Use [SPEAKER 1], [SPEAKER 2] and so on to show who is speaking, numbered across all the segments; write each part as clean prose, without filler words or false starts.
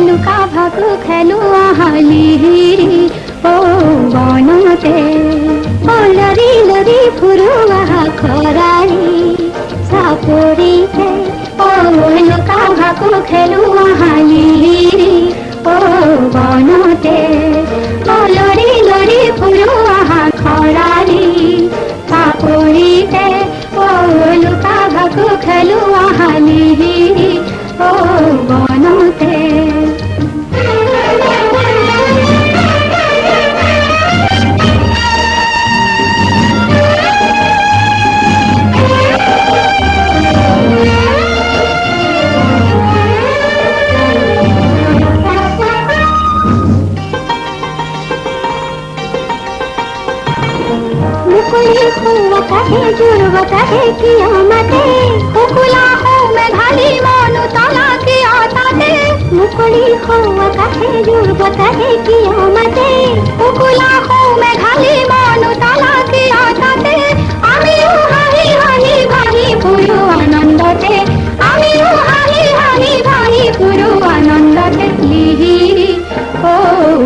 [SPEAKER 1] Luka ভাকু খেলো আহালিহিরি ও বনতে ও lorry lorry ফুরু আহা খরালি সাপরিতে ও লুকা ভাকু খেলো আহালিহিরি ও বনতে ও লরি লরি ফুরু আহা খরালি সাপরিতে ও লুকা ভাকু খেলো আহালিহিরি ও বনতে मुकुली खुआ कहे जुड़वा कहे कियामते हुकुला हो मैं घाली मानु ताला के आता दे मुकुली खुआ कहे जुड़वा कहे कियामते हुकुला हो मैं घाली मानु ताला के आता दे आमियो हाही हाही भाही पुरु आनंदते आमियो हाही हाही भाही पुरु आनंदते लिहिरी ओ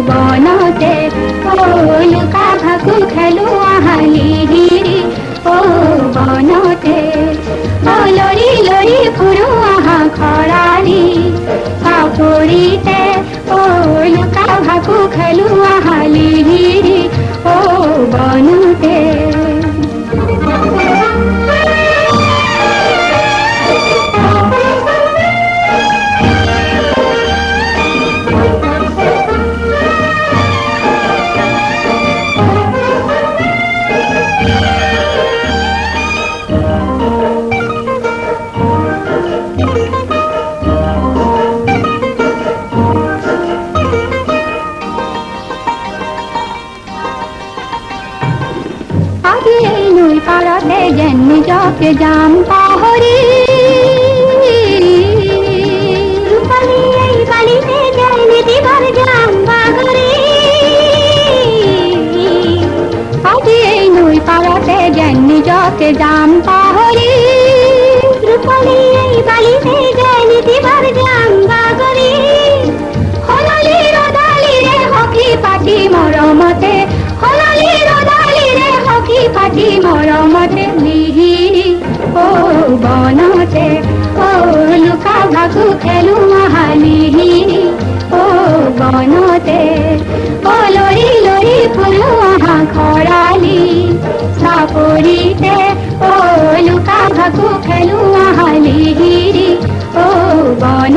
[SPEAKER 1] बनते ओ लुका भाकु खेलु आहालिहिरी ओ बनते ओ लरी लरी फुरु आहा खराली सापुरीते ओ लुका भाकु खेलु आहालिहिरी ओ बनते নুই পারতে জেনি জকে জাম পাহরি রূপালি এই বালিতে জেনি দিবার জাম বাগরি আজি এই নুই পারতে জেনি জকে জাম পাহরি রূপালি এই বালিতে জেনি দিবার জাম বাগরি হলালি রদালি রে হকি পাটি মরমতে হলালি রদালি রে হকি পাটি মরমতে লিহিরি ও বনতে ও লুকা ভাকু খেলু আহালিহিরি ও বনতে ও লরি লরি ফুলু আহা খরালি সাপরিতে ও লুকা ভাকু খেলু আহালিহিরি ও বন